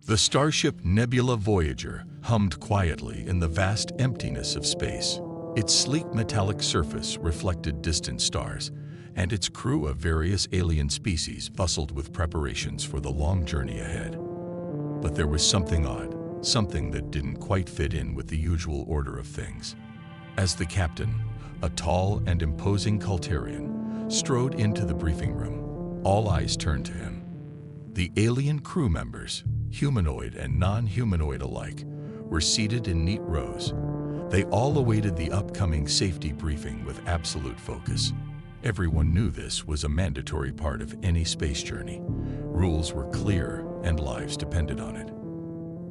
The starship Nebula Voyager hummed quietly in the vast emptiness of space. Its sleek metallic surface reflected distant stars, and its crew of various alien species bustled with preparations for the long journey ahead. But there was something odd, something that didn't quite fit in with the usual order of things. As the captain, a tall and imposing Caltarian, strode into the briefing room, all eyes turned to him. The alien crew members, humanoid and non-humanoid alike, were seated in neat rows. They all awaited the upcoming safety briefing with absolute focus. Everyone knew this was a mandatory part of any space journey. Rules were clear and lives depended on it.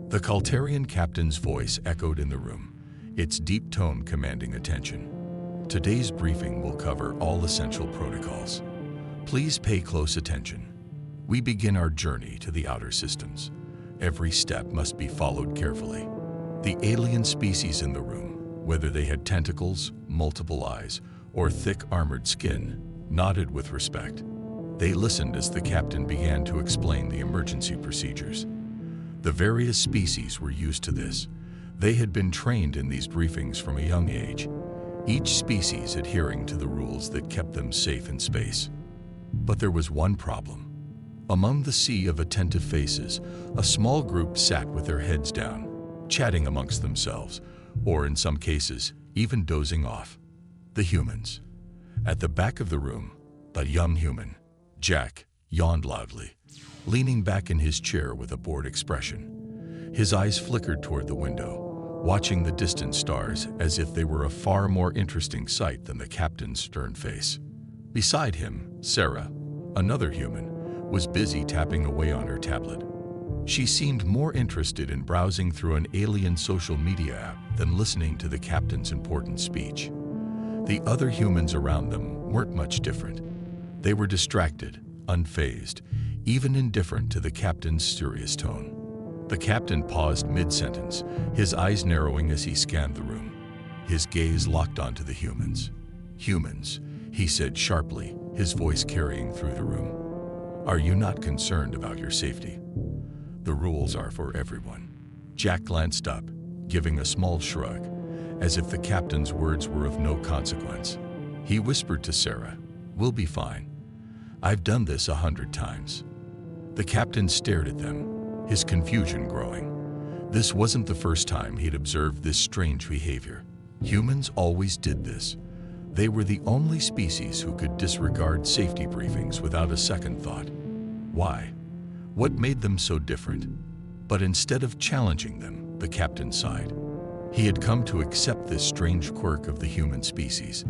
The Caltarian captain's voice echoed in the room, its deep tone commanding attention. Today's briefing will cover all essential protocols. Please pay close attention. We begin our journey to the outer systems. Every step must be followed carefully. The alien species in the room, whether they had tentacles, multiple eyes, or thick armored skin, nodded with respect. They listened as the captain began to explain the emergency procedures. The various species were used to this. They had been trained in these briefings from a young age, each species adhering to the rules that kept them safe in space. But there was one problem. Among the sea of attentive faces, a small group sat with their heads down, chatting amongst themselves, or in some cases, even dozing off. The humans. At the back of the room, a young human, Jack, yawned loudly, leaning back in his chair with a bored expression. His eyes flickered toward the window, watching the distant stars as if they were a far more interesting sight than the captain's stern face. Beside him, Sarah, another human, was busy tapping away on her tablet. She seemed more interested in browsing through an alien social media app than listening to the captain's important speech. The other humans around them weren't much different. They were distracted, unfazed, even indifferent to the captain's serious tone. The captain paused mid-sentence, his eyes narrowing as he scanned the room. His gaze locked onto the humans. "Humans," he said sharply, his voice carrying through the room. "Are you not concerned about your safety? The rules are for everyone." Jack glanced up, giving a small shrug, as if the captain's words were of no consequence. He whispered to Sarah, "We'll be fine. I've done this 100 times." The captain stared at them, his confusion growing. This wasn't the first time he'd observed this strange behavior. Humans always did this. They were the only species who could disregard safety briefings without a second thought. Why? What made them so different? But instead of challenging them, the captain sighed. He had come to accept this strange quirk of the human species.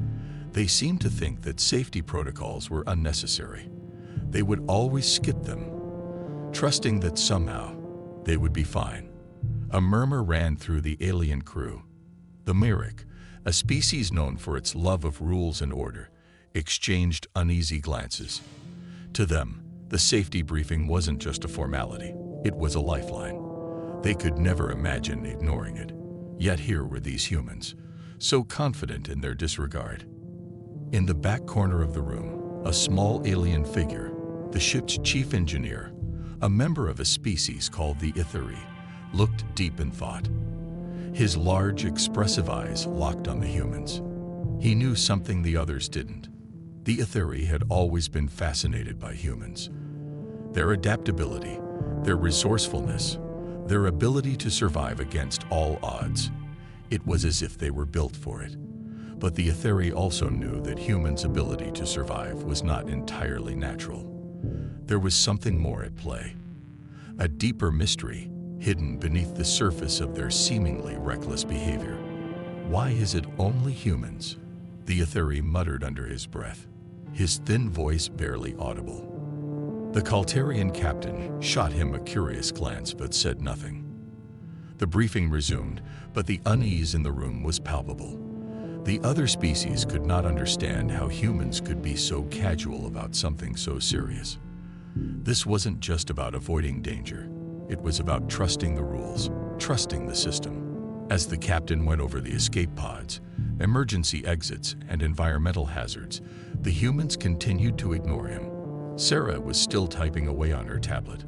They seemed to think that safety protocols were unnecessary. They would always skip them, trusting that somehow they would be fine. A murmur ran through the alien crew. The Myrick, a species known for its love of rules and order, exchanged uneasy glances. To them, the safety briefing wasn't just a formality, it was a lifeline. They could never imagine ignoring it. Yet here were these humans, so confident in their disregard. In the back corner of the room, a small alien figure, the ship's chief engineer, a member of a species called the Ithari, looked deep in thought. His large, expressive eyes locked on the humans. He knew something the others didn't. The Ithari had always been fascinated by humans. Their adaptability, their resourcefulness, their ability to survive against all odds. It was as if they were built for it. But the Ithari also knew that humans' ability to survive was not entirely natural. There was something more at play. A deeper mystery hidden beneath the surface of their seemingly reckless behavior. "Why is it only humans?" the Ithari muttered under his breath, his thin voice barely audible. The Caltarian captain shot him a curious glance but said nothing. The briefing resumed, but the unease in the room was palpable. The other species could not understand how humans could be so casual about something so serious. This wasn't just about avoiding danger. It was about trusting the rules, trusting the system. As the captain went over the escape pods, emergency exits, and environmental hazards, the humans continued to ignore him. Sarah was still typing away on her tablet,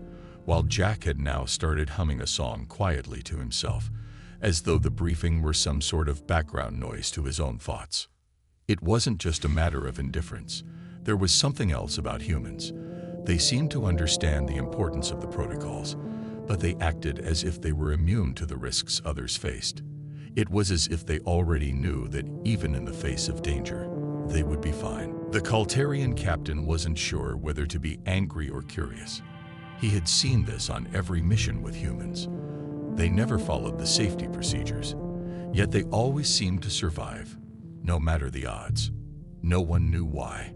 while Jack had now started humming a song quietly to himself, as though the briefing were some sort of background noise to his own thoughts. It wasn't just a matter of indifference. There was something else about humans. They seemed to understand the importance of the protocols, but they acted as if they were immune to the risks others faced. It was as if they already knew that even in the face of danger, they would be fine. The Caltarian captain wasn't sure whether to be angry or curious. He had seen this on every mission with humans. They never followed the safety procedures, yet they always seemed to survive, no matter the odds. No one knew why.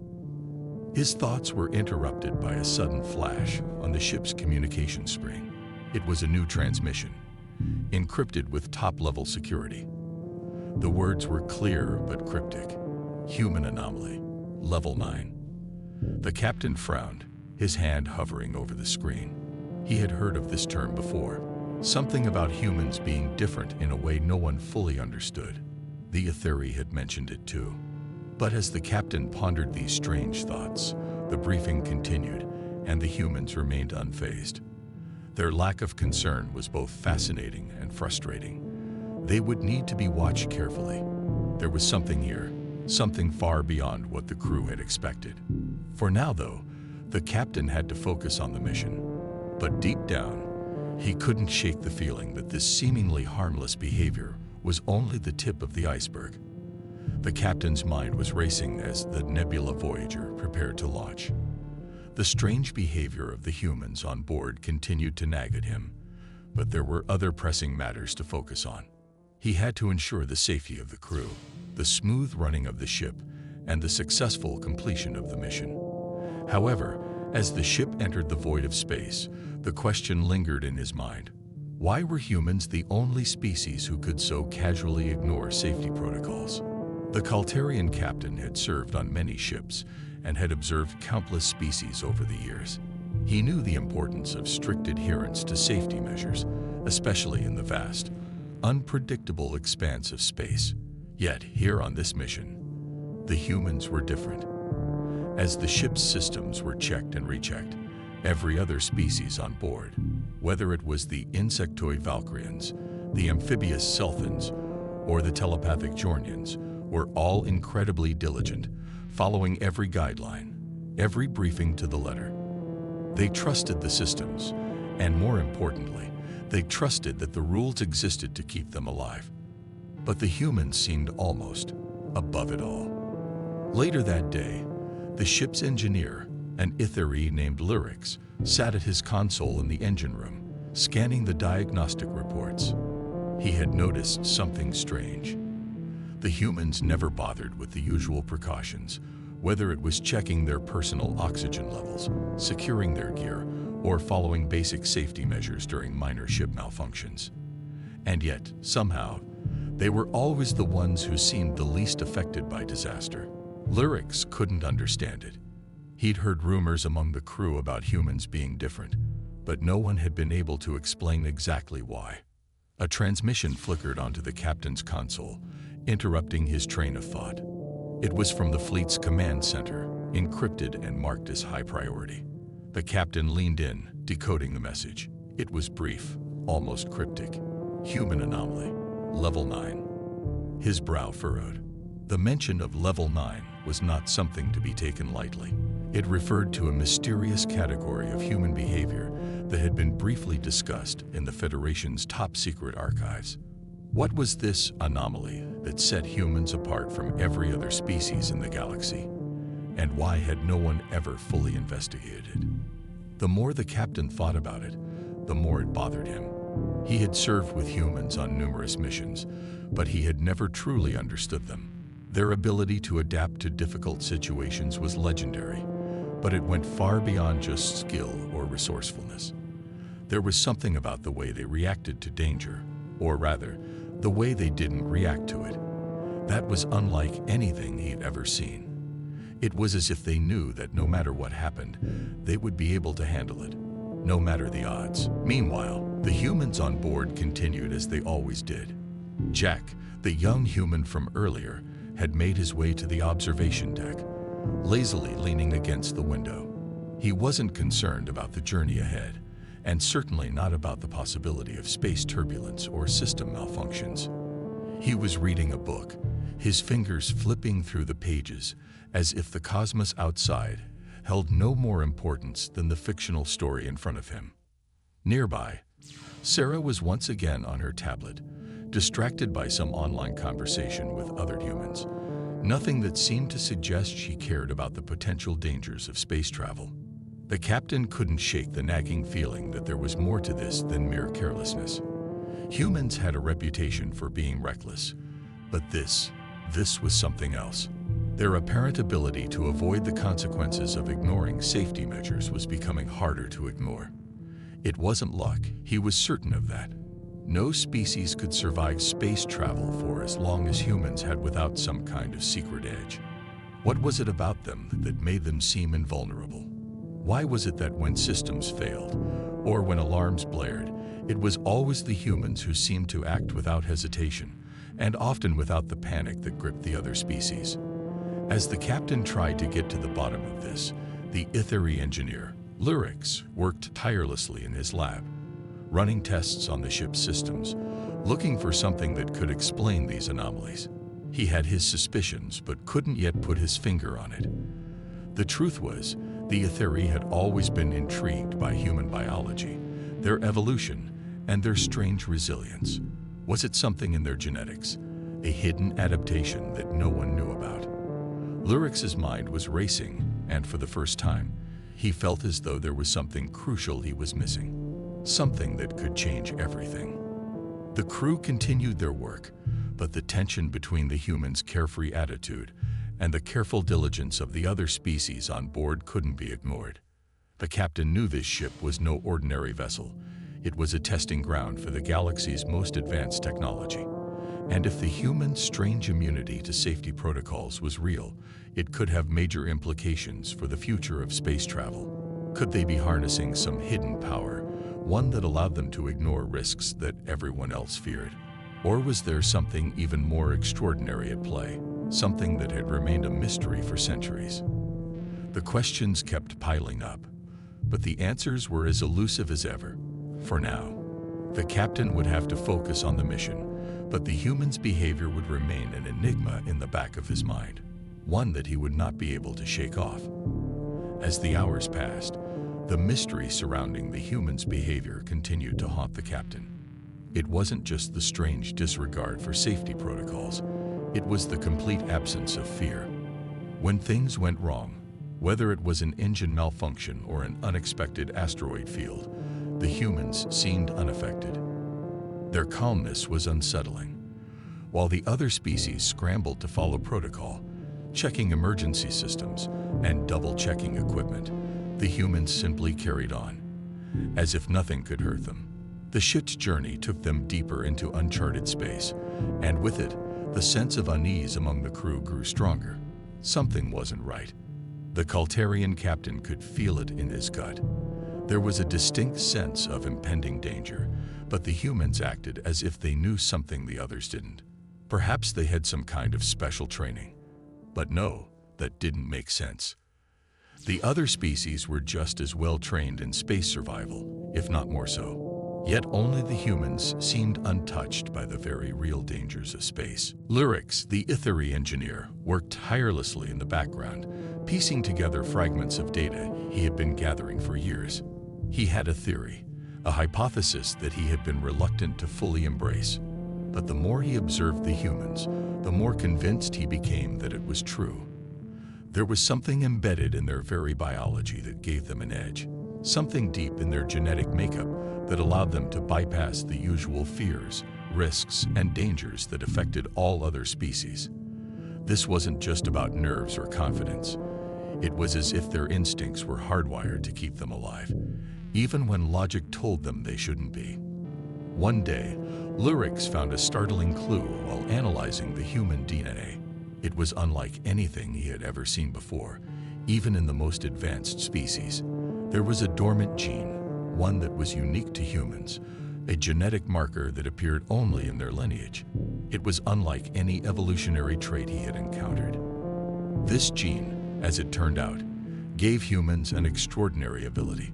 His thoughts were interrupted by a sudden flash on the ship's communication screen. It was a new transmission, encrypted with top-level security. The words were clear but cryptic. Human anomaly, level 9. The captain frowned, his hand hovering over the screen. He had heard of this term before, something about humans being different in a way no one fully understood. The Etheri had mentioned it too. But as the captain pondered these strange thoughts, the briefing continued, and the humans remained unfazed. Their lack of concern was both fascinating and frustrating. They would need to be watched carefully. There was something here, something far beyond what the crew had expected. For now, though, the captain had to focus on the mission. But deep down, he couldn't shake the feeling that this seemingly harmless behavior was only the tip of the iceberg. The captain's mind was racing as the Nebula Voyager prepared to launch. The strange behavior of the humans on board continued to nag at him, but there were other pressing matters to focus on. He had to ensure the safety of the crew, the smooth running of the ship, and the successful completion of the mission. However, as the ship entered the void of space, the question lingered in his mind. Why were humans the only species who could so casually ignore safety protocols? The Caltarian captain had served on many ships and had observed countless species over the years. He knew the importance of strict adherence to safety measures, especially in the vast, unpredictable expanse of space. Yet, here on this mission, the humans were different. As the ship's systems were checked and rechecked, every other species on board, whether it was the insectoid Valkyrians, the amphibious Selthans, or the telepathic Jornians, were all incredibly diligent, following every guideline, every briefing to the letter. They trusted the systems, and more importantly, they trusted that the rules existed to keep them alive. But the humans seemed almost above it all. Later that day, the ship's engineer, an Etheri named Lyrix, sat at his console in the engine room, scanning the diagnostic reports. He had noticed something strange. The humans never bothered with the usual precautions, whether it was checking their personal oxygen levels, securing their gear, or following basic safety measures during minor ship malfunctions. And yet, somehow, they were always the ones who seemed the least affected by disaster. Lyrix couldn't understand it. He'd heard rumors among the crew about humans being different, but no one had been able to explain exactly why. A transmission flickered onto the captain's console, interrupting his train of thought. It was from the fleet's command center, encrypted and marked as high priority. The captain leaned in, decoding the message. It was brief, almost cryptic. Human anomaly, level 9. His brow furrowed. The mention of level 9 was not something to be taken lightly. It referred to a mysterious category of human behavior that had been briefly discussed in the Federation's top-secret archives. What was this anomaly that set humans apart from every other species in the galaxy? And why had no one ever fully investigated it? The more the captain thought about it, the more it bothered him. He had served with humans on numerous missions, but he had never truly understood them. Their ability to adapt to difficult situations was legendary, but it went far beyond just skill or resourcefulness. There was something about the way they reacted to danger, or rather, the way they didn't react to it. That was unlike anything he'd ever seen. It was as if they knew that no matter what happened, they would be able to handle it, no matter the odds. Meanwhile, the humans on board continued as they always did. Jack, the young human from earlier, had made his way to the observation deck, lazily leaning against the window. He wasn't concerned about the journey ahead, and certainly not about the possibility of space turbulence or system malfunctions. He was reading a book, his fingers flipping through the pages as if the cosmos outside held no more importance than the fictional story in front of him. Nearby, Sarah was once again on her tablet, distracted by some online conversation with other humans, nothing that seemed to suggest she cared about the potential dangers of space travel. The captain couldn't shake the nagging feeling that there was more to this than mere carelessness. Humans had a reputation for being reckless, but this was something else. Their apparent ability to avoid the consequences of ignoring safety measures was becoming harder to ignore. It wasn't luck, he was certain of that. No species could survive space travel for as long as humans had without some kind of secret edge. What was it about them that made them seem invulnerable? Why was it that when systems failed, or when alarms blared, it was always the humans who seemed to act without hesitation, and often without the panic that gripped the other species? As the captain tried to get to the bottom of this, the Ithari engineer, Lyrix, worked tirelessly in his lab, running tests on the ship's systems, looking for something that could explain these anomalies. He had his suspicions, but couldn't yet put his finger on it. The truth was, the Ithari had always been intrigued by human biology, their evolution, and their strange resilience. Was it something in their genetics, a hidden adaptation that no one knew about? Lyrix's mind was racing, and for the first time, he felt as though there was something crucial he was missing, something that could change everything. The crew continued their work, but the tension between the humans' carefree attitude and the careful diligence of the other species on board couldn't be ignored. The captain knew this ship was no ordinary vessel. It was a testing ground for the galaxy's most advanced technology. And if the humans' strange immunity to safety protocols was real, it could have major implications for the future of space travel. Could they be harnessing some hidden power, one that allowed them to ignore risks that everyone else feared? Or was there something even more extraordinary at play, something that had remained a mystery for centuries? The questions kept piling up, but the answers were as elusive as ever. For now, the captain would have to focus on the mission, but the human's behavior would remain an enigma in the back of his mind, one that he would not be able to shake off. As the hours passed, the mystery surrounding the human's behavior continued to haunt the captain. It wasn't just the strange disregard for safety protocols, it was the complete absence of fear. When things went wrong, whether it was an engine malfunction or an unexpected asteroid field, the humans seemed unaffected. Their calmness was unsettling. While the other species scrambled to follow protocol, checking emergency systems and double-checking equipment, the humans simply carried on, as if nothing could hurt them. The ship's journey took them deeper into uncharted space, and with it, the sense of unease among the crew grew stronger. Something wasn't right. The Kaltarian captain could feel it in his gut. There was a distinct sense of impending danger, but the humans acted as if they knew something the others didn't. Perhaps they had some kind of special training. But no, that didn't make sense. The other species were just as well trained in space survival, if not more so. Yet only the humans seemed untouched by the very real dangers of space. Lyrix, the Ithari engineer, worked tirelessly in the background, piecing together fragments of data he had been gathering for years. He had a theory, a hypothesis that he had been reluctant to fully embrace. But the more he observed the humans, the more convinced he became that it was true. There was something embedded in their very biology that gave them an edge, something deep in their genetic makeup that allowed them to bypass the usual fears, risks, and dangers that affected all other species. This wasn't just about nerves or confidence. It was as if their instincts were hardwired to keep them alive, even when logic told them they shouldn't be. One day, Lyrix found a startling clue while analyzing the human DNA. It was unlike anything he had ever seen before, even in the most advanced species. There was a dormant gene, one that was unique to humans, a genetic marker that appeared only in their lineage. It was unlike any evolutionary trait he had encountered. This gene, as it turned out, gave humans an extraordinary ability.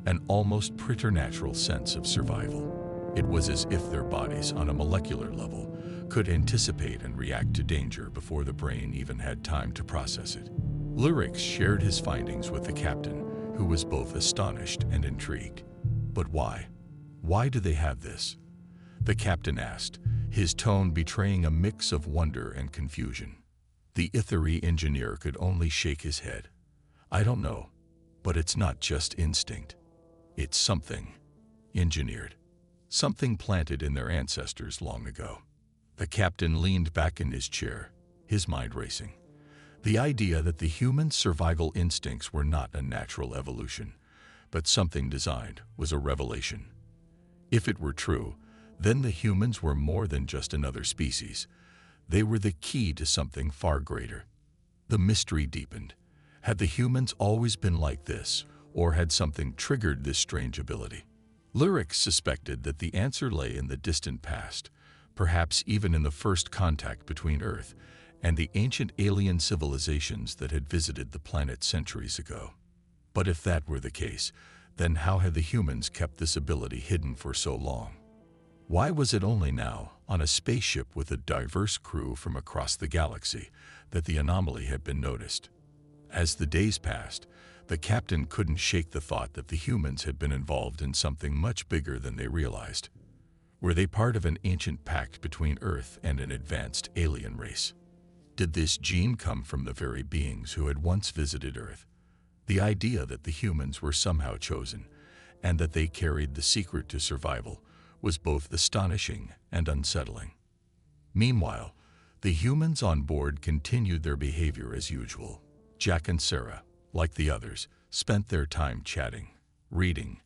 an almost preternatural sense of survival. It was as if their bodies, on a molecular level, could anticipate and react to danger before the brain even had time to process it. Lyrics shared his findings with the captain, who was both astonished and intrigued. But why? Why do they have this? The captain asked, his tone betraying a mix of wonder and confusion. The ethery engineer could only shake his head. I don't know, but it's not just instinct. It's something engineered, something planted in their ancestors long ago. The captain leaned back in his chair, his mind racing. The idea that the human survival instincts were not a natural evolution, but something designed, was a revelation. If it were true, then the humans were more than just another species. They were the key to something far greater. The mystery deepened. Had the humans always been like this, or had something triggered this strange ability? Lyrics suspected that the answer lay in the distant past, perhaps even in the first contact between Earth and the ancient alien civilizations that had visited the planet centuries ago. But if that were the case, then how had the humans kept this ability hidden for so long? Why was it only now, on a spaceship with a diverse crew from across the galaxy, that the anomaly had been noticed? As the days passed, the captain couldn't shake the thought that the humans had been involved in something much bigger than they realized. Were they part of an ancient pact between Earth and an advanced alien race? Did this gene come from the very beings who had once visited Earth? The idea that the humans were somehow chosen, and that they carried the secret to survival, was both astonishing and unsettling. Meanwhile, the humans on board continued their behavior as usual. Jack and Sarah, like the others, spent their time chatting, reading,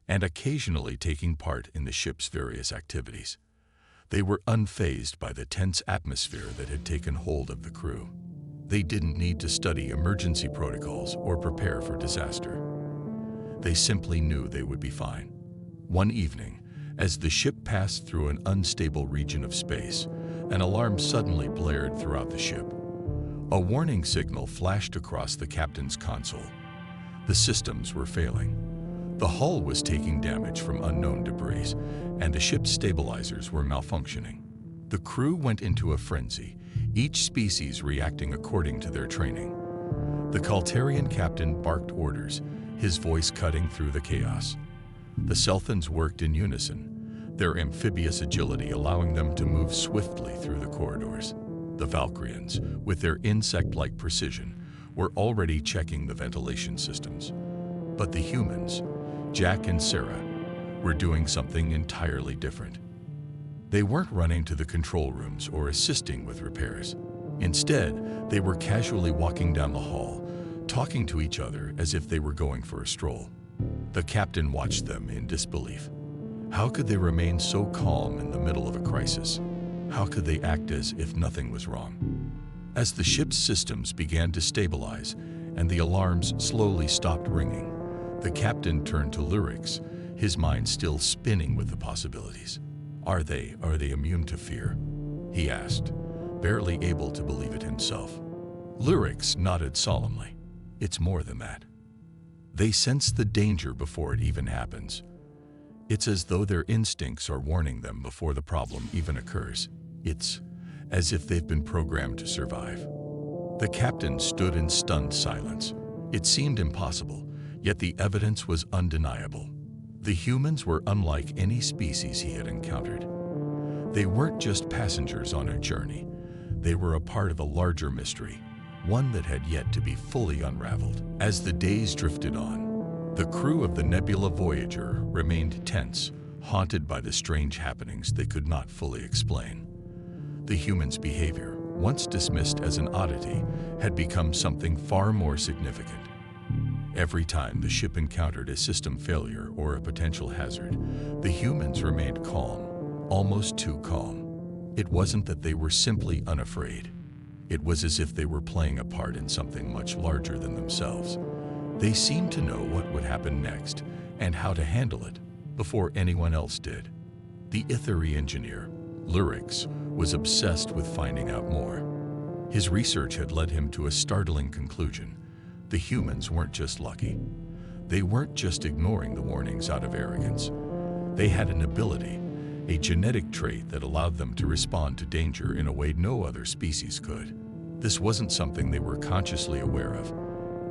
and occasionally taking part in the ship's various activities. They were unfazed by the tense atmosphere that had taken hold of the crew. They didn't need to study emergency protocols or prepare for disaster. They simply knew they would be fine. One evening, as the ship passed through an unstable region of space, an alarm suddenly blared throughout the ship. A warning signal flashed across the captain's console. The systems were failing. The hull was taking damage from unknown debris, and the ship's stabilizers were malfunctioning. The crew went into a frenzy, each species reacting according to their training. The Kaltarian captain barked orders, his voice cutting through the chaos. The Selthans worked in unison, their amphibious agility allowing them to move swiftly through the corridors. The Valkyrians, with their insect-like precision, were already checking the ventilation systems. But the humans, Jack and Sarah, were doing something entirely different. They weren't running to the control rooms or assisting with repairs. Instead, they were casually walking down the hall, talking to each other as if they were going for a stroll. The captain watched them in disbelief. How could they remain so calm in the middle of a crisis? How could they act as if nothing was wrong? As the ship's systems began to stabilize and the alarms slowly stopped ringing, the captain turned to Lyrics, his mind still spinning with the possibilities. Are they immune to fear? He asked, barely able to believe it himself. Lyrics nodded solemnly. It's more than that. They sense the danger before it even happens. It's as though their instincts are warning them before the problem even occurs. It's as if they've been programmed to survive. The captain stood in stunned silence. It seemed impossible, yet the evidence was undeniable. The humans were unlike any species he had encountered. They weren't just passengers on a journey. They were a part of a larger mystery, one that had yet to be fully unraveled. As the days drifted on, the crew of the Nebula Voyager remained tense, haunted by the strange happenings they could not fully explain. The humans' behavior, once dismissed as an oddity, had become something far more significant. Every time the ship encountered a system failure or a potential hazard, the humans remained calm, almost too calm. It wasn't that they were simply unafraid. It was as if they were playing a part in something much larger than themselves. They seemed to know what would happen next and how to handle it before anyone else did. The ethery engineer, Lyrics, was obsessed with finding out more. His research had led him to a startling conclusion. The humans weren't just lucky. They weren't just ignoring the warnings out of arrogance. They had an ability, a genetic trait that allowed them to respond to danger in a way no other species could. This wasn't something they were consciously aware of,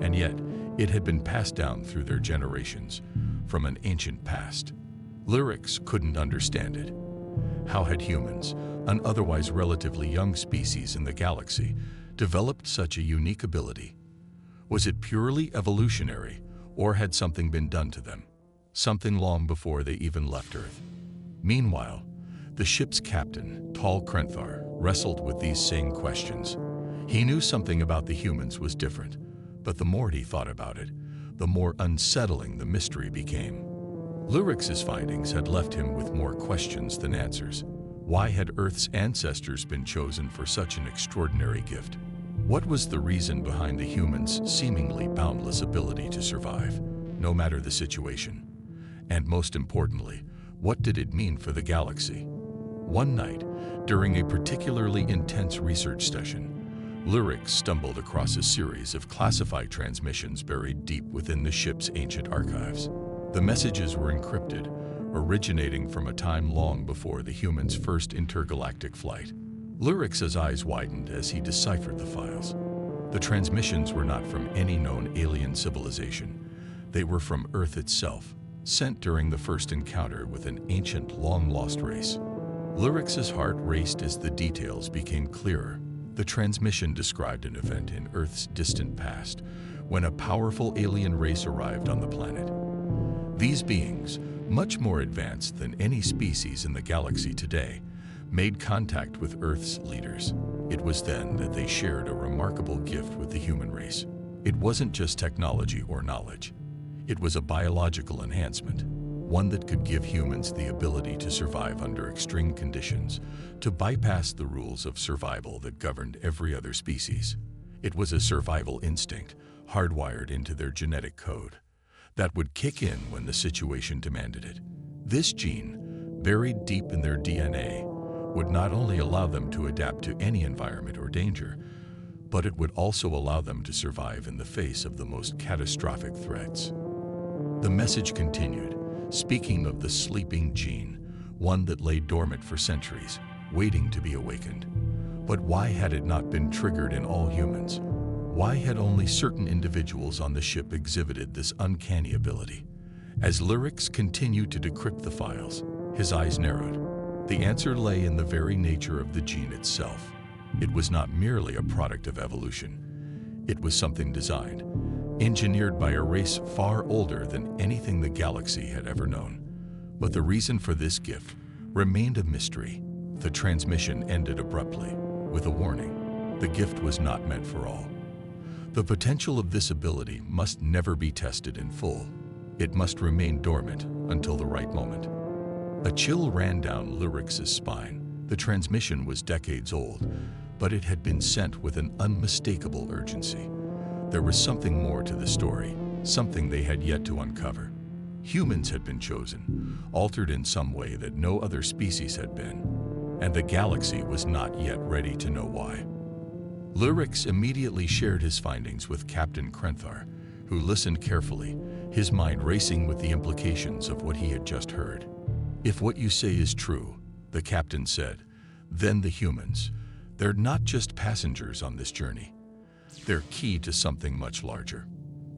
and yet it had been passed down through their generations from an ancient past. Lyrics couldn't understand it. How had humans, an otherwise relatively young species in the galaxy, developed such a unique ability? Was it purely evolutionary, or had something been done to them? Something long before they even left Earth. Meanwhile, the ship's captain, Tal Krenthar, wrestled with these same questions. He knew something about the humans was different, but the more he thought about it, the more unsettling the mystery became. Lyric's findings had left him with more questions than answers. Why had Earth's ancestors been chosen for such an extraordinary gift? What was the reason behind the humans' seemingly boundless ability to survive, no matter the situation? And most importantly, what did it mean for the galaxy? One night, during a particularly intense research session, Lyric stumbled across a series of classified transmissions buried deep within the ship's ancient archives. The messages were encrypted, originating from a time long before the humans' first intergalactic flight. Lyric's eyes widened as he deciphered the files. The transmissions were not from any known alien civilization. They were from Earth itself, sent during the first encounter with an ancient, long-lost race. Lyric's heart raced as the details became clearer. The transmission described an event in Earth's distant past when a powerful alien race arrived on the planet. These beings, much more advanced than any species in the galaxy today, made contact with Earth's leaders. It was then that they shared a remarkable gift with the human race. It wasn't just technology or knowledge. It was a biological enhancement, one that could give humans the ability to survive under extreme conditions, to bypass the rules of survival that governed every other species. It was a survival instinct, hardwired into their genetic code, that would kick in when the situation demanded it. This gene, buried deep in their DNA, would not only allow them to adapt to any environment or danger, but it would also allow them to survive in the face of the most catastrophic threats. The message continued, speaking of the sleeping gene, one that lay dormant for centuries, waiting to be awakened. But why had it not been triggered in all humans? Why had only certain individuals on the ship exhibited this uncanny ability? As Lyrics continued to decrypt the files, his eyes narrowed. The answer lay in the very nature of the gene itself. It was not merely a product of evolution. It was something designed, engineered by a race far older than anything the galaxy had ever known. But the reason for this gift remained a mystery. The transmission ended abruptly, with a warning. The gift was not meant for all. The potential of this ability must never be tested in full. It must remain dormant until the right moment. A chill ran down Lyric's spine. The transmission was decades old, but it had been sent with an unmistakable urgency. There was something more to the story, something they had yet to uncover. Humans had been chosen, altered in some way that no other species had been, and the galaxy was not yet ready to know why. Lyrics immediately shared his findings with Captain Krenthar, who listened carefully, his mind racing with the implications of what he had just heard. "If what you say is true," the captain said, "then the humans, they're not just passengers on this journey. They're key to something much larger.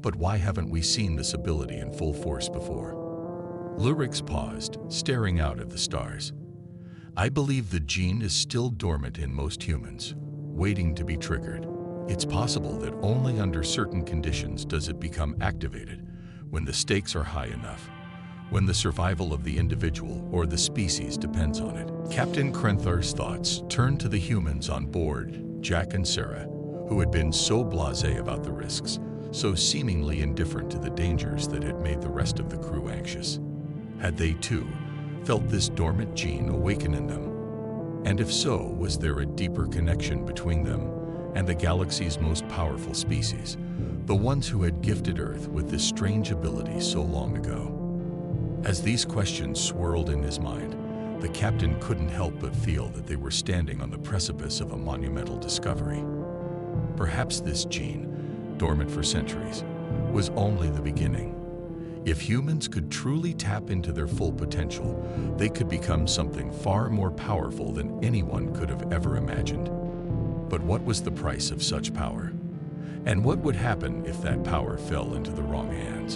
But why haven't we seen this ability in full force before?" Lyrics paused, staring out at the stars. "I believe the gene is still dormant in most humans, waiting to be triggered. It's possible that only under certain conditions does it become activated, when the stakes are high enough, when the survival of the individual or the species depends on it." Captain Krenthar's thoughts turned to the humans on board, Jack and Sarah, who had been so blasé about the risks, so seemingly indifferent to the dangers that had made the rest of the crew anxious. Had they, too, felt this dormant gene awaken in them? And if so, was there a deeper connection between them and the galaxy's most powerful species, the ones who had gifted Earth with this strange ability so long ago? As these questions swirled in his mind, the captain couldn't help but feel that they were standing on the precipice of a monumental discovery. Perhaps this gene, dormant for centuries, was only the beginning. If humans could truly tap into their full potential, they could become something far more powerful than anyone could have ever imagined. But what was the price of such power? And what would happen if that power fell into the wrong hands?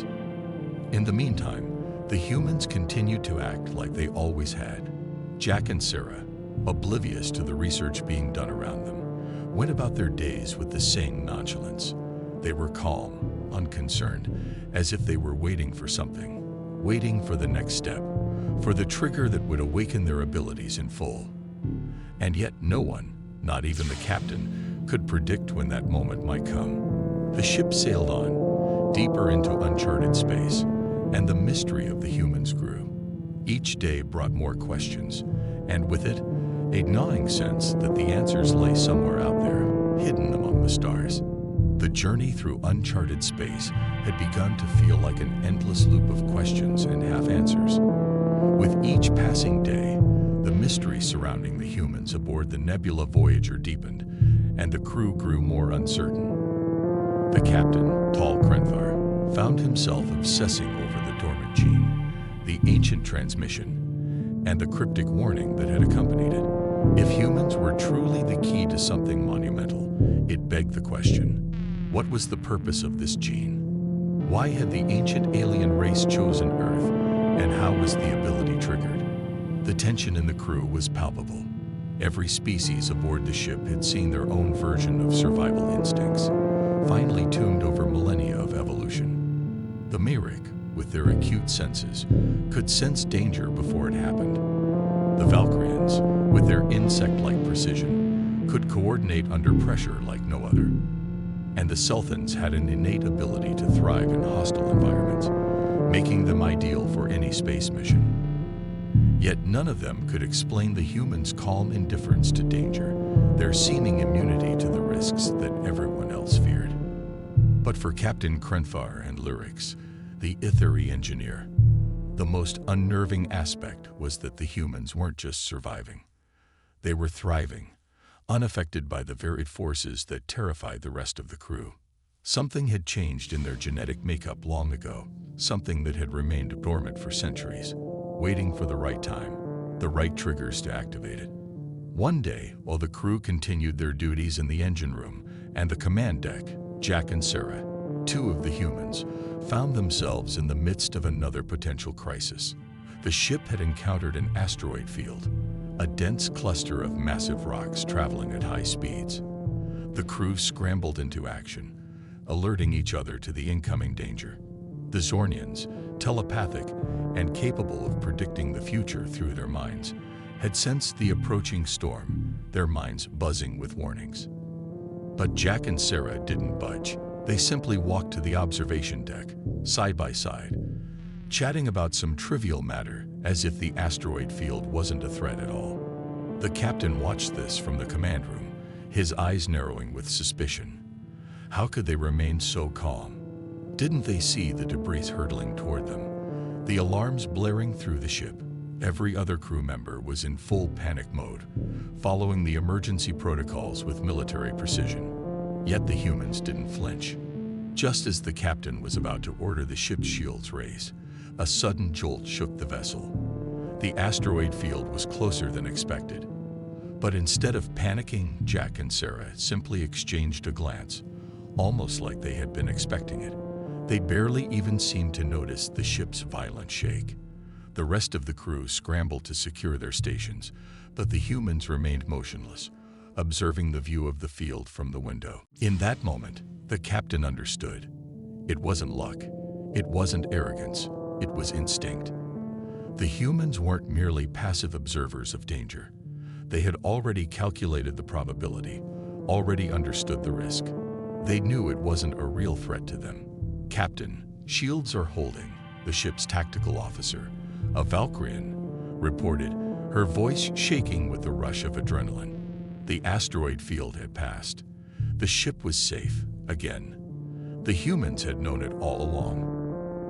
In the meantime, the humans continued to act like they always had. Jack and Sarah, oblivious to the research being done around them, went about their days with the same nonchalance. They were calm, unconcerned, as if they were waiting for something, waiting for the next step, for the trigger that would awaken their abilities in full. And yet no one, not even the captain, could predict when that moment might come. The ship sailed on, deeper into uncharted space, and the mystery of the humans grew. Each day brought more questions, and with it, a gnawing sense that the answers lay somewhere out there, hidden among the stars. The journey through uncharted space had begun to feel like an endless loop of questions and half-answers. With each passing day, the mystery surrounding the humans aboard the Nebula Voyager deepened, and the crew grew more uncertain. The captain, Tall Krenthar, found himself obsessing over the dormant gene, the ancient transmission, and the cryptic warning that had accompanied it. If humans were truly the key to something monumental, it begged the question, what was the purpose of this gene? Why had the ancient alien race chosen Earth, and how was the ability triggered? The tension in the crew was palpable. Every species aboard the ship had seen their own version of survival instincts, finely tuned over millennia of evolution. The Myrick, with their acute senses, could sense danger before it happened. The Valkyrians, with their insect-like precision, could coordinate under pressure like no other. And the Sulthans had an innate ability to thrive in hostile environments, making them ideal for any space mission. Yet none of them could explain the humans' calm indifference to danger, their seeming immunity to the risks that everyone else feared. But for Captain Krenthar and Lyrix, the Ithari engineer, the most unnerving aspect was that the humans weren't just surviving. They were thriving, unaffected by the varied forces that terrified the rest of the crew. Something had changed in their genetic makeup long ago, something that had remained dormant for centuries, waiting for the right time, the right triggers to activate it. One day, while the crew continued their duties in the engine room and the command deck, Jack and Sarah, two of the humans, found themselves in the midst of another potential crisis. The ship had encountered an asteroid field, a dense cluster of massive rocks traveling at high speeds. The crew scrambled into action, alerting each other to the incoming danger. The Zornians, telepathic and capable of predicting the future through their minds, had sensed the approaching storm, their minds buzzing with warnings. But Jack and Sarah didn't budge. They simply walked to the observation deck, side by side, chatting about some trivial matter as if the asteroid field wasn't a threat at all. The captain watched this from the command room, his eyes narrowing with suspicion. How could they remain so calm? Didn't they see the debris hurtling toward them, the alarms blaring through the ship? Every other crew member was in full panic mode, following the emergency protocols with military precision. Yet the humans didn't flinch. Just as the captain was about to order the ship's shields raised, a sudden jolt shook the vessel. The asteroid field was closer than expected. But instead of panicking, Jack and Sarah simply exchanged a glance, almost like they had been expecting it. They barely even seemed to notice the ship's violent shake. The rest of the crew scrambled to secure their stations, but the humans remained motionless, observing the view of the field from the window. In that moment, the captain understood. It wasn't luck. It wasn't arrogance. It was instinct. The humans weren't merely passive observers of danger. They had already calculated the probability, already understood the risk. They knew it wasn't a real threat to them. Captain, shields are holding, the ship's tactical officer, a Valkyrian, reported, her voice shaking with the rush of adrenaline. The asteroid field had passed. The ship was safe, again. The humans had known it all along.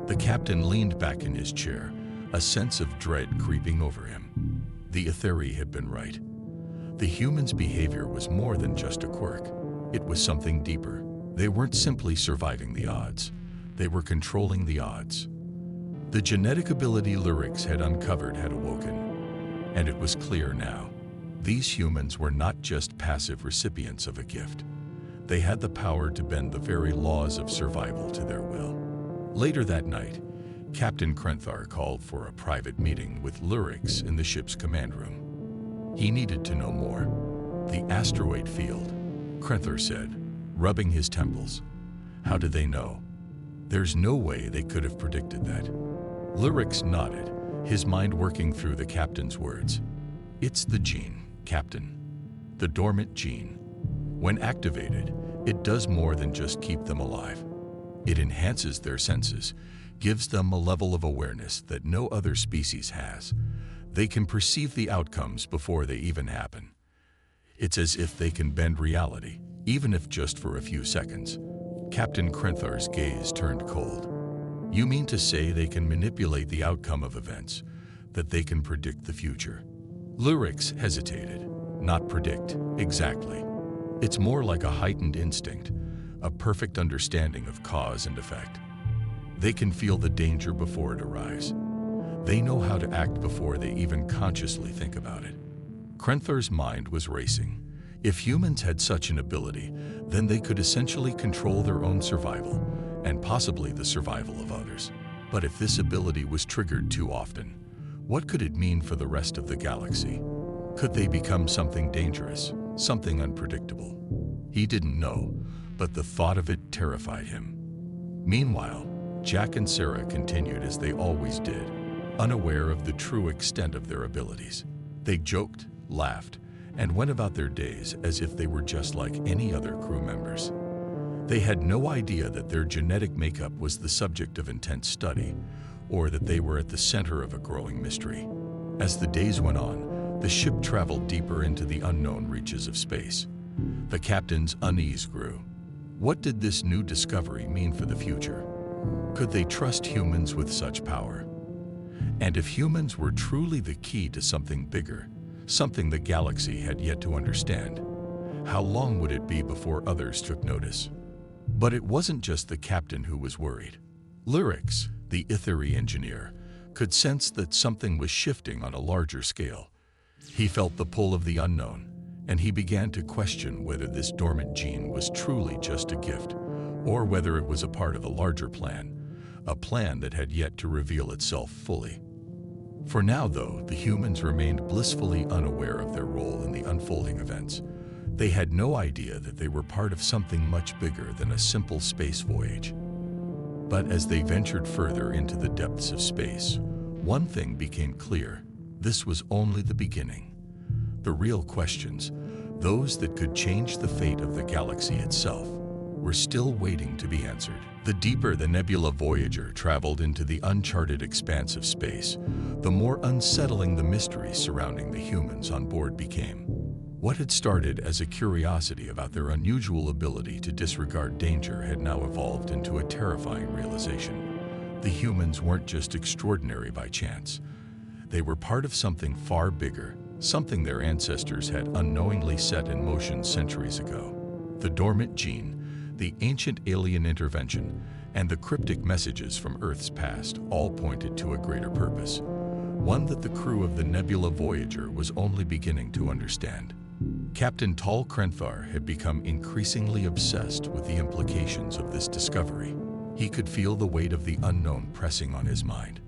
The captain leaned back in his chair, a sense of dread creeping over him. The Ithari had been right. The humans' behavior was more than just a quirk. It was something deeper. They weren't simply surviving the odds. They were controlling the odds. The genetic ability Lyrics had uncovered had awoken, and it was clear now. These humans were not just passive recipients of a gift. They had the power to bend the very laws of survival to their will. Later that night, Captain Krenthar called for a private meeting with Lyrics in the ship's command room. He needed to know more. The asteroid field, Krenthar said, rubbing his temples. How did they know? There's no way they could have predicted that. Lyrics nodded, his mind working through the captain's words. It's the gene, Captain. The dormant gene. When activated, it does more than just keep them alive. It enhances their senses, gives them a level of awareness that no other species has. They can perceive the outcomes before they even happen. It's as if they can bend reality, even if just for a few seconds. Captain Krenthar's gaze turned cold. You mean to say they can manipulate the outcome of events, that they can predict the future? Lyrics hesitated. Not predict, exactly. It's more like a heightened instinct, a perfect understanding of cause and effect. They can feel the danger before it arrives. They know how to act before they even consciously think about it. Krenthar's mind was racing. If humans had such an ability, then they could essentially control their own survival, and possibly the survival of others. But if this ability was triggered too often, what could it mean for the rest of the galaxy? Could they become something dangerous, something unpredictable? He didn't know, but the thought of it terrified him. Meanwhile, Jack and Sarah continued as they always did, unaware of the true extent of their abilities. They joked, laughed, and went about their days as if they were just like any other crew members. They had no idea that their genetic makeup was the subject of intense study, or that they were at the center of a growing mystery. As the days went on, the ship traveled deeper into the unknown reaches of space. The captain's unease grew. What did this new discovery mean for the future? Could they trust humans with such power? And if humans were truly the key to something bigger, something the galaxy had yet to understand, how long would it be before others took notice? But it wasn't just the captain who was worried. Lyrics, the Itheri engineer, could sense that something was shifting on a larger scale. He felt the pull of the unknown, and he began to question whether this dormant gene was truly just a gift, or whether it was a part of a larger plan, a plan that had yet to reveal itself fully. For now, though, the humans remained blissfully unaware of their role in the unfolding events. They had no idea that they were part of something much bigger than a simple space voyage. But as they ventured further into the depths of space, one thing became clear. This was only the beginning. The real questions, those that could change the fate of the galaxy itself, were still waiting to be answered. The deeper the nebula Voyager traveled into the uncharted expanse of space, the more unsettling the mystery surrounding the humans on board became. What had started as a curiosity about their unusual ability to disregard danger had now evolved into a terrifying realization. The humans weren't just extraordinary by chance. They were part of something far bigger, something their ancestors had unknowingly set in motion centuries ago. The dormant gene, the ancient alien intervention, and the cryptic messages from Earth's past all pointed to a greater purpose, one that the crew of the Nebula Voyager was only beginning to understand. Captain Tal Krenthar had become increasingly obsessed with the implications of this discovery. He could feel the weight of the unknown pressing on his mind.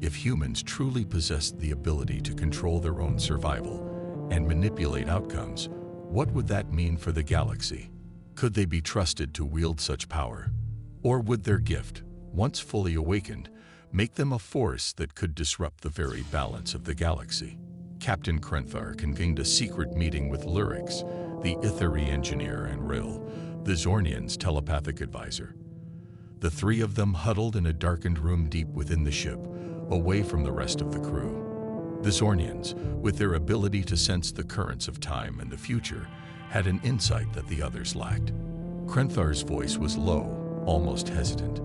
If humans truly possessed the ability to control their own survival and manipulate outcomes, what would that mean for the galaxy? Could they be trusted to wield such power? Or would their gift, once fully awakened, make them a force that could disrupt the very balance of the galaxy? Captain Krenthar convened a secret meeting with Lyrics, the Itheri engineer, and Rill, the Zornian's telepathic advisor. The three of them huddled in a darkened room deep within the ship, away from the rest of the crew. The Zornians, with their ability to sense the currents of time and the future, had an insight that the others lacked. Krenthar's voice was low, almost hesitant.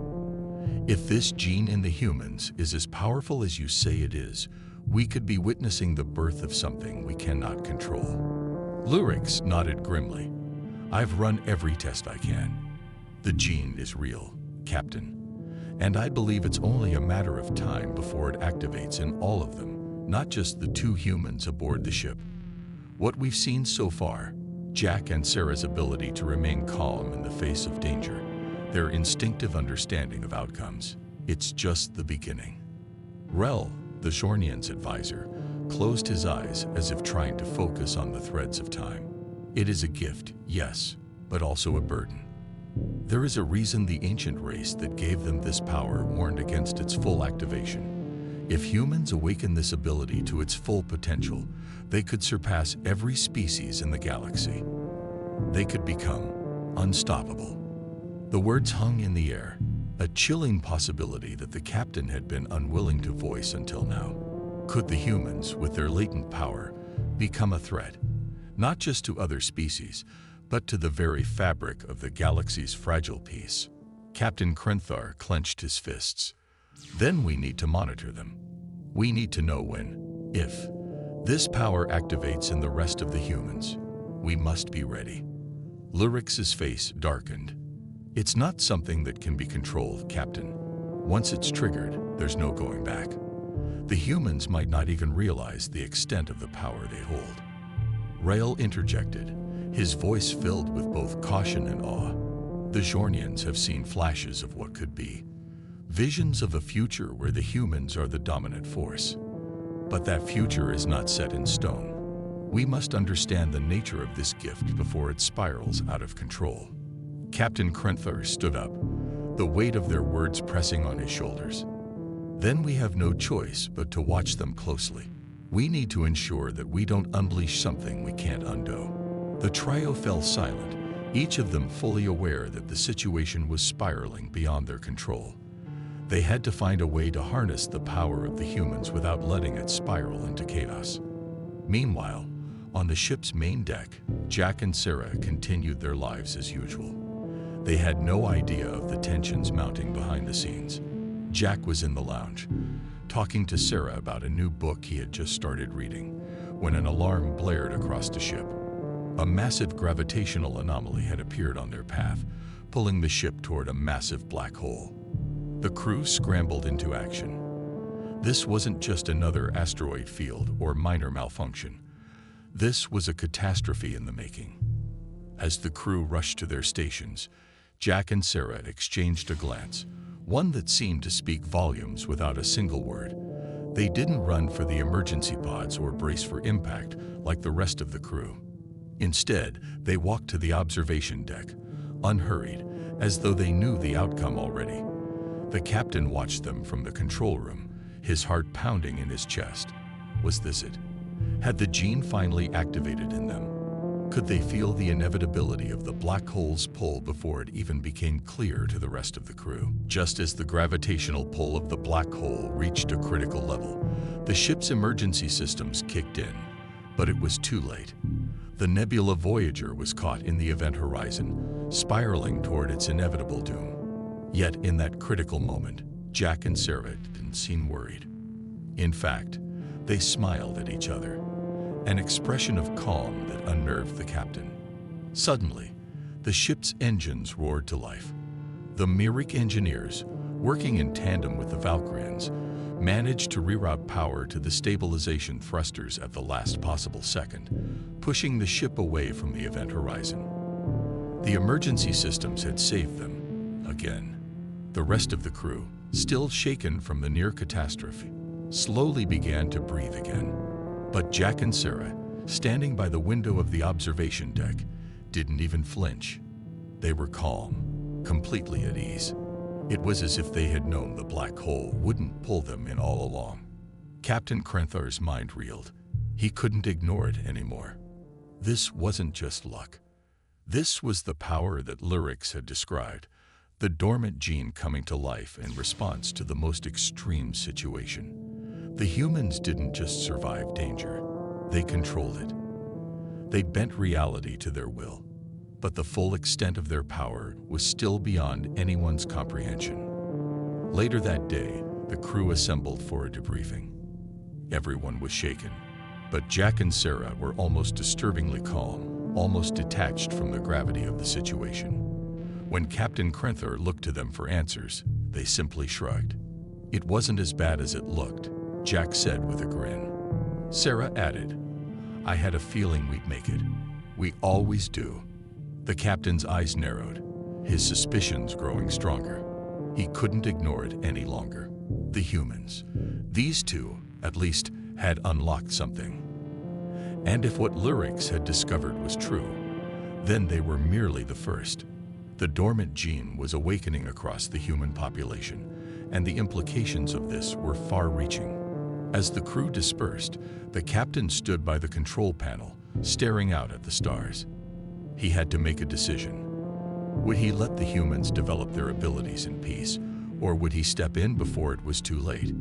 If this gene in the humans is as powerful as you say it is, we could be witnessing the birth of something we cannot control. Lyrics nodded grimly. I've run every test I can. The gene is real, Captain. And I believe it's only a matter of time before it activates in all of them, not just the two humans aboard the ship. What we've seen so far, Jack and Sarah's ability to remain calm in the face of danger, their instinctive understanding of outcomes, it's just the beginning. Rel, the Shornian's advisor, closed his eyes as if trying to focus on the threads of time. It is a gift, yes, but also a burden. There is a reason the ancient race that gave them this power warned against its full activation. If humans awaken this ability to its full potential, they could surpass every species in the galaxy. They could become unstoppable. The words hung in the air, a chilling possibility that the captain had been unwilling to voice until now. Could the humans, with their latent power, become a threat, not just to other species, but to the very fabric of the galaxy's fragile peace? Captain Krenthar clenched his fists. Then we need to monitor them. We need to know when, if, this power activates in the rest of the humans. We must be ready. Lyrix's face darkened. It's not something that can be controlled, Captain. Once it's triggered, there's no going back. The humans might not even realize the extent of the power they hold. Rael interjected, his voice filled with both caution and awe. The Jornians have seen flashes of what could be. Visions of a future where the humans are the dominant force. But that future is not set in stone. We must understand the nature of this gift before it spirals out of control. Captain Krenthar stood up, the weight of their words pressing on his shoulders. Then we have no choice but to watch them closely. We need to ensure that we don't unleash something we can't undo. The trio fell silent, each of them fully aware that the situation was spiraling beyond their control. They had to find a way to harness the power of the humans without letting it spiral into chaos. Meanwhile, on the ship's main deck, Jack and Sarah continued their lives as usual. They had no idea of the tensions mounting behind the scenes. Jack was in the lounge, talking to Sarah about a new book he had just started reading, when an alarm blared across the ship. A massive gravitational anomaly had appeared on their path, pulling the ship toward a massive black hole. The crew scrambled into action. This wasn't just another asteroid field or minor malfunction. This was a catastrophe in the making. As the crew rushed to their stations, Jack and Sarah exchanged a glance, one that seemed to speak volumes without a single word. They didn't run for the emergency pods or brace for impact like the rest of the crew. Instead, they walked to the observation deck, unhurried, as though they knew the outcome already. The captain watched them from the control room, his heart pounding in his chest. Was this it? Had the gene finally activated in them? Could they feel the inevitability of the black hole's pull before it even became clear to the rest of the crew? Just as the gravitational pull of the black hole reached a critical level, the ship's emergency systems kicked in, but it was too late. The nebula Voyager was caught in the event horizon, spiraling toward its inevitable doom. Yet in that critical moment, Jack and Sarah didn't seem worried. In fact, they smiled at each other, an expression of calm that unnerved the captain. Suddenly, the ship's engines roared to life. The Myrick engineers, working in tandem with the Valkyrians, managed to reroute power to the stabilization thrusters at the last possible second, pushing the ship away from the event horizon. The emergency systems had saved them, again. The rest of the crew, still shaken from the near catastrophe, slowly began to breathe again. But Jack and Sarah, standing by the window of the observation deck, didn't even flinch. They were calm, completely at ease. It was as if they had known the black hole wouldn't pull them in all along. Captain Krenthar's mind reeled. He couldn't ignore it anymore. This wasn't just luck. This was the power that Lyrix had described, the dormant gene coming to life in response to the most extreme situation. The humans didn't just survive danger, they controlled it. They bent reality to their will, but the full extent of their power was still beyond anyone's comprehension. Later that day, the crew assembled for a debriefing. Everyone was shaken, but Jack and Sarah were almost disturbingly calm, almost detached from the gravity of the situation. When Captain Krenthar looked to them for answers, they simply shrugged. "It wasn't as bad as it looked," Jack said with a grin. Sarah added, "I had a feeling we'd make it. We always do." The captain's eyes narrowed, his suspicions growing stronger. He couldn't ignore it any longer. The humans. These two, at least, had unlocked something. And if what Lyrics had discovered was true, then they were merely the first. The dormant gene was awakening across the human population, and the implications of this were far-reaching. As the crew dispersed, the captain stood by the control panel, staring out at the stars. He had to make a decision. Would he let the humans develop their abilities in peace, or would he step in before it was too late?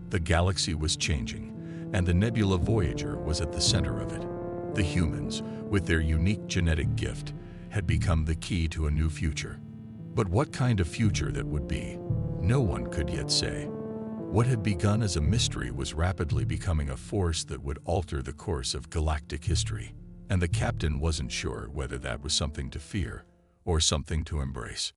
The galaxy was changing, and the nebula Voyager was at the center of it. The humans, with their unique genetic gift, had become the key to a new future. But what kind of future that would be, no one could yet say. What had begun as a mystery was rapidly becoming a force that would alter the course of galactic history, and the captain wasn't sure whether that was something to fear or something to embrace.